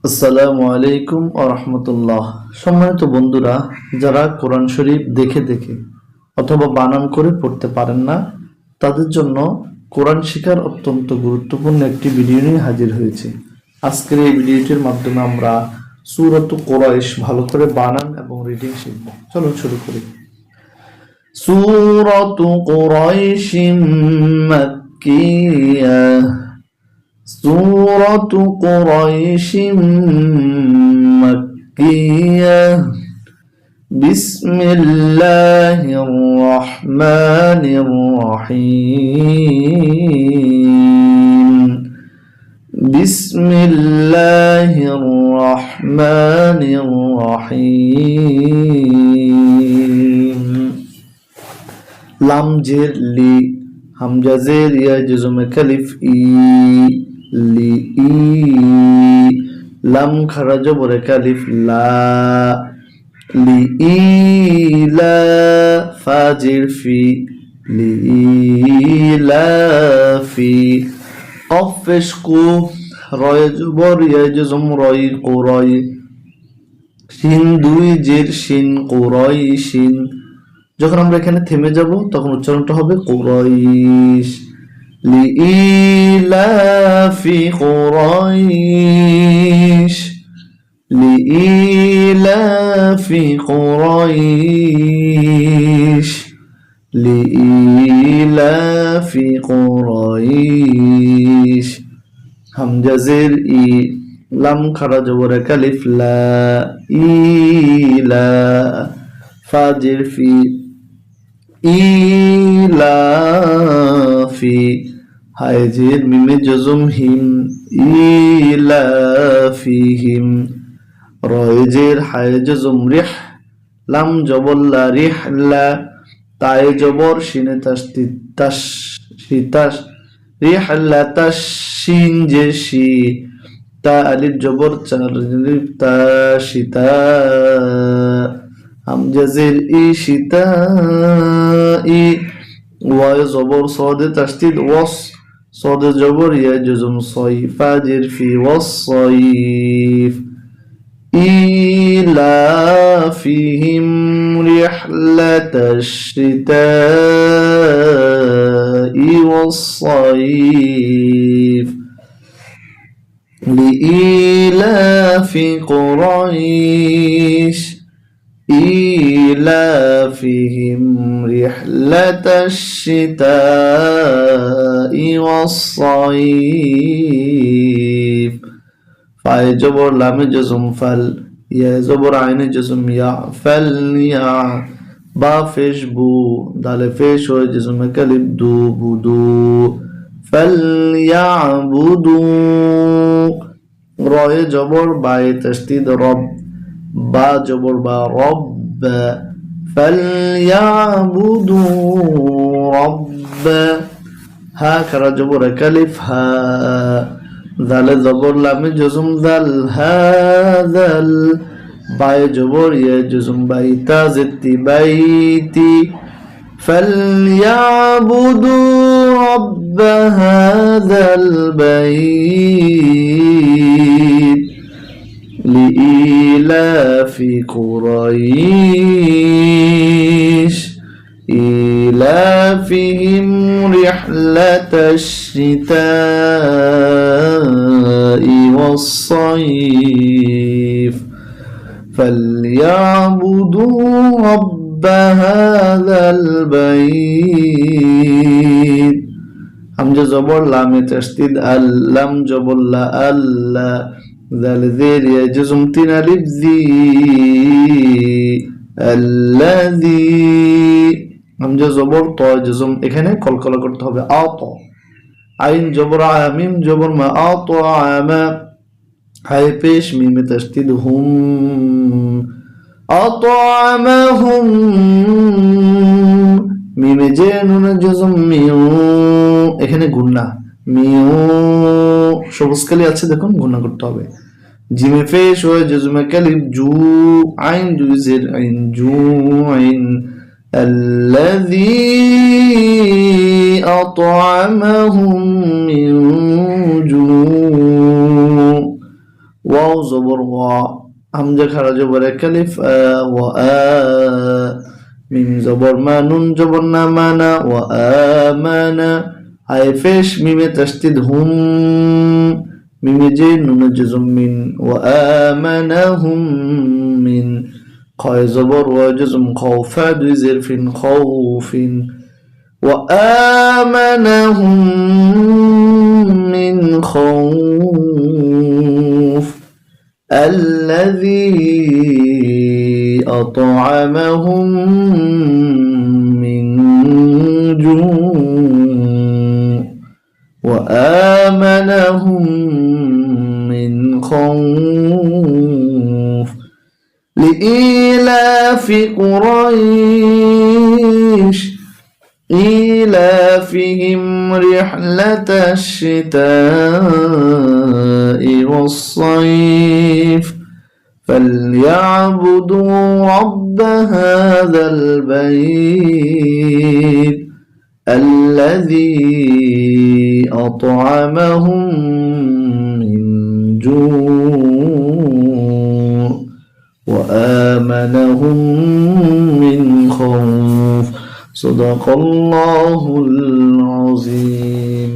আসসালামু আলাইকুম ওয়া রাহমাতুল্লাহ। সম্মানিত বন্ধুরা, যারা কোরআন শরীফ দেখে দেখে অথবা বানান করে পড়তে পারেন না, তাদের জন্য কোরআন শেখার অত্যন্ত গুরুত্বপূর্ণ একটি ভিডিও নিয়ে হাজির হয়েছে। আজকের এই ভিডিওটির মাধ্যমে আমরা সূরাত কুরাইশ ভালো করে বানান এবং রিডিং শিখব। চলুন শুরু করি। সূরাত কুরাইশ মাক্কিয়া। سورة قريش مكية. بسم الله الرحمن الرحيم. بسم الله الرحمن الرحيم. لام جر لي همزة زير يا جزم كلف إي লি ই। লাম খারা জবরে কালিফ লা লি ই লা ফাজির ফি লি লা ফি। কফ পেশ কু রয় জবর ইয়া জজম রয় কুরয়। শিন দুই জের শিন কুরয় শিন। যখন আমরা এখানে থেমে যাব তখন উচ্চারণটা হবে কুরাইশ। لإيلاف قريش. لإيلاف قريش. لإيلاف قريش. همزة زير إي لام خرج ورا كلف لا إيلا فاجر في إيلافي হায়জের মিমে জজম হিম ইলাফিহিম। রয়েজের হায় জজম রিহ লাম জবল্লা রিহলা। তায়ে জবর শিনে তাসদিদ তাস শিতাস রিহলা তাস শিন জে শি। তা আলিফ জবর চার আলিফ তা শিতা। হামজা জের ই শিতা ই। ওয়ায় জবর সদে তাসদিদ ওয়াস صاد جبر يا جزم صيف فاجر في والصيف. إيلافهم رحلة الشتاء والصيف. لإيلاف قريش إيلافهم رحلة الشتاء والصيف. فاي جبر لام جزم فل يا زبر عين جزم يا فليع. با فيش بو دال فيش وجزم كلب دو بدو فليعبدوا. راي جبر باي تشديد رب با جبر با رب فليعبدوا رب. ها كرا جبر كلف ها. ذال زبر لام جزم ذل هذا باي جبر يا جزم بيتا زت بيتي. فليعبدوا رب هذا البيت. لإيلاف قريش إيلافهم رحلة الشتاء والصيف. فليعبدوا رب هذا البيت. همزة زبر لام تشديد اللام جبر لا ألا ذال ذير يا جزم تين ألف ذي الذي. همزة زبر طا جزم এখানে কলকলা করতে হবে আত। আইন জবর আমিম জবর মা আতআমা। হাই পেশ মিমে তাসদিদ হুম আতআমাহুম। মিমে জে নুন জজম মিউ এখানে গুন্না মিউ সবুজ কালি আছে দেখুন গুন্না করতে হবে। জিমে ফেশ হয় জজমে কালিফ জু আইন জুজের আইন জু আইন الذي أطعمهم من جوع ওয়াও জবর ওয়া, হামজা খারা জবর এক আলিফ আ ওয়া আ, মিম জবর মা, নুন জবর না, মানা ওয়া আমানা, হায় পেশ মিমে তাসদিদ হুম, মিমে যে নুনে জজম মিন, ওয়া আমানাহুম মিন, খয় জবর ওয়া জজম খাও, ফা দুই জের ফিন, খাউফিন, ওয়া আমানাহুম মিন খাউফ, الذي أطعمهم من جوع وآمنهم من خوف لإيلاف قريش إيلافهم رحلة الشتاء والصيف فليعبدوا رب هذا البيت الذي أطعمهم من جوع وآمنهم من خوف صدق الله العظيم.